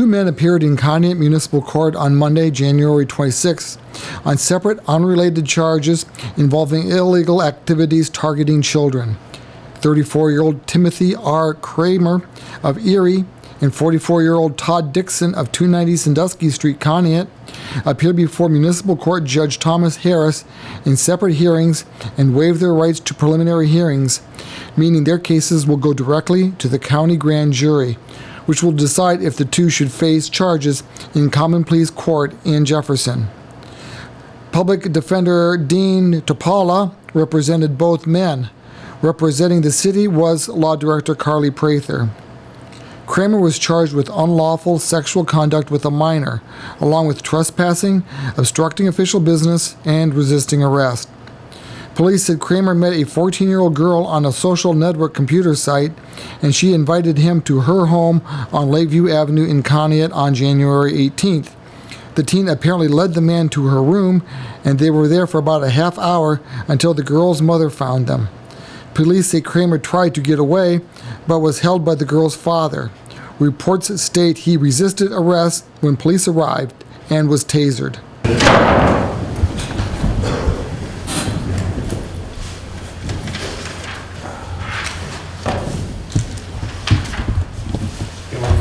Two men appeared in Conneaut Municipal Court on Monday, January 26, on separate unrelated charges involving illegal activities targeting children. 34-year-old Timothy R. Kramer of Erie and 44-year-old Todd Dixon of 290 Sandusky Street, Conneaut, appeared before Municipal Court Judge Thomas Harris in separate hearings and waived their rights to preliminary hearings, meaning their cases will go directly to the county grand jury, which will decide if the two should face charges in Common Pleas Court in Jefferson. Public Defender Dean Topala represented both men. Representing the city was Law Director Carly Prather. Kramer was charged with unlawful sexual conduct with a minor, along with trespassing, obstructing official business, and resisting arrest. Police said Kramer met a 14-year-old girl on a social network computer site, and she invited him to her home on Lakeview Avenue in Conneaut on January 18th. The teen apparently led the man to her room, and they were there for about a half hour until the girl's mother found them. Police say Kramer tried to get away, but was held by the girl's father. Reports state he resisted arrest when police arrived and was tasered.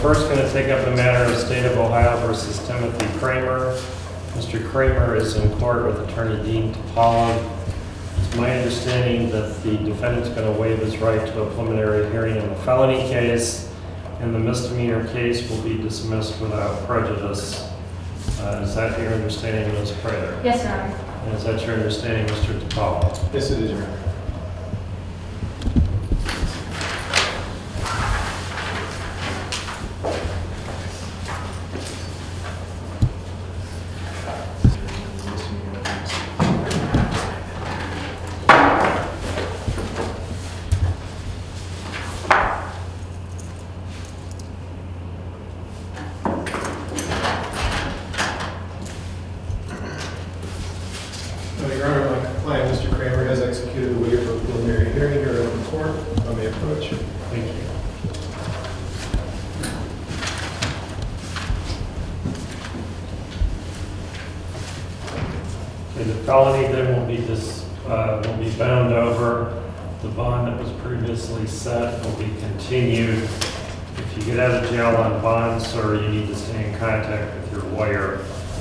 We're first going to take up the matter of State of Ohio versus Timothy Kramer. Mr. Kramer is in court with Attorney Dean Topala. It's my understanding that the defendant's going to waive his right to a preliminary hearing in the felony case, and the misdemeanor case will be dismissed without prejudice. Is that your understanding, Ms. Prather? Yes, Your Honor. And is that your understanding, Mr. Topala? Yes, it is, Your Honor. Your Honor, my client, Mr. Kramer, has executed a waiver of preliminary hearing here in open court. I may approach. Thank you. Okay, the felony then will be bound over. The bond that was previously set will be continued. If you get out of jail on bond, sir, you need to stay in contact with your lawyer,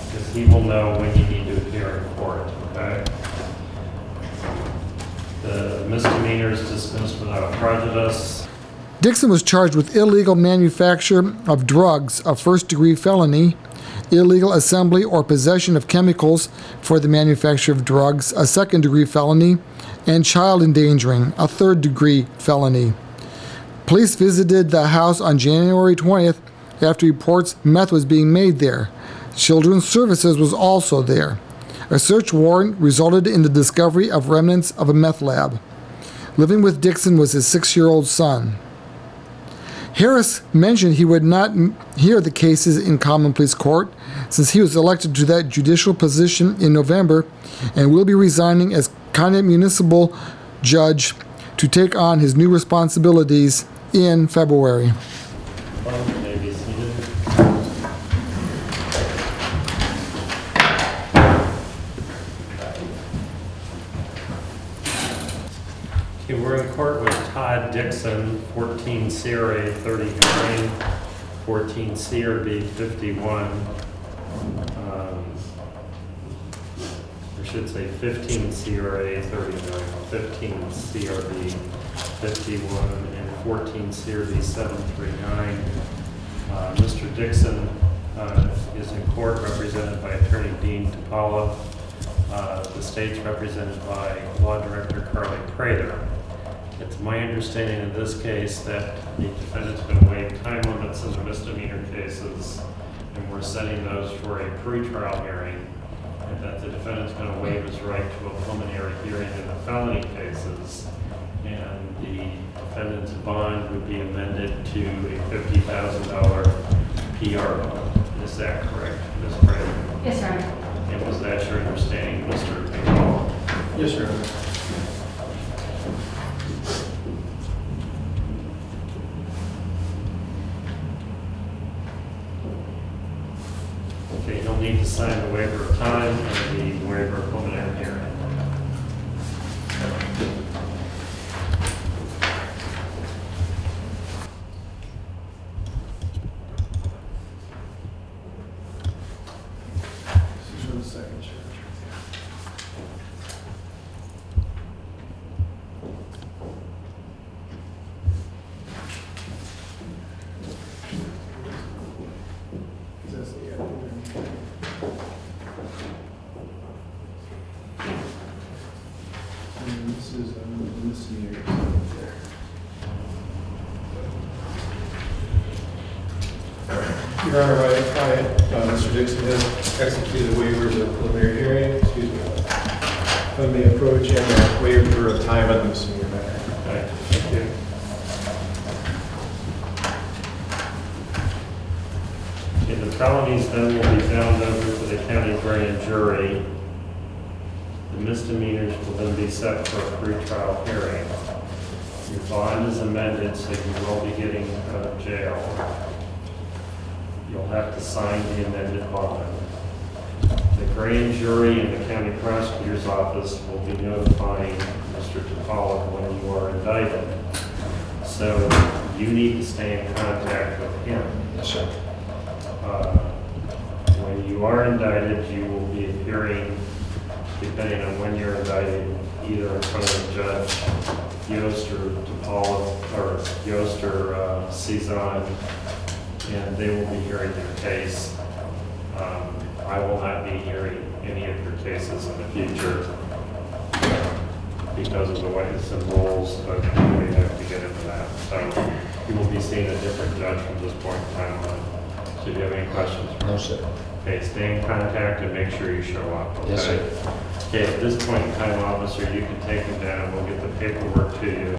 because he will know when you need to appear in court, okay? The misdemeanor is dismissed without prejudice. Dixon was charged with illegal manufacture of drugs, a first-degree felony, illegal assembly or possession of chemicals for the manufacture of drugs, a second-degree felony, and child endangering, a third-degree felony. Police visited the house on January 20th after reports meth was being made there. Children's Services was also there. A search warrant resulted in the discovery of remnants of a meth lab. Living with Dixon was his 6-year-old son. Harris mentioned he would not hear the cases in Common Pleas Court since he was elected to that judicial position in November and will be resigning as Conneaut Municipal Judge to take on his new responsibilities in February. Okay, we're in court with Todd Dixon, 14 CRA 39, 14 CRB 51. I should say 15 CRA 39, 15 CRB 51, and 14 CRB 739. Mr. Dixon is in court represented by Attorney Dean Topala. The state's represented by Law Director Carly Prather. It's my understanding in this case that the defendant's going to waive time limits in the misdemeanor cases, and we're setting those for a pretrial hearing, and that the defendant's going to waive his right to a preliminary hearing in the felony cases, and the defendant's bond would be amended to a $50,000 PR bond. Is that correct, Ms. Prather? Yes, Your Honor. And was that your understanding, Mr. Topala? Yes, Your Honor. Okay, you'll need to sign the waiver of time and the waiver of preliminary hearing. This is for the second charge. That's the end. And this is misdemeanor. Your Honor, my client, Mr. Dixon, has executed waivers of preliminary hearing, excuse me, let me approach and waiver of time on the misdemeanor matter. Okay, thank you. Okay, the felonies then will be bound over to the county grand jury. The misdemeanors will then be set for a pretrial hearing. Your bond is amended, so you will be getting out of jail. You'll have to sign the amended bond. The grand jury and the county prosecutor's office will be notifying Mr. Topolak when you are indicted. So you need to stay in contact with him. Yes, sir. When you are indicted, you will be appearing, depending on when you're indicted, either in front of Judge Yost or Topolak, or Yost or Cezanne, and they will be hearing your case. I will not be hearing any of your cases in the future because of the ways and rules, but we have to get into that. So you will be seeing a different judge from this point in time on. So do you have any questions? No, sir. Okay, stay in contact and make sure you show up. Okay? Yes, sir. Okay, at this point in time, officer, you can take them down. We'll get the paperwork to you.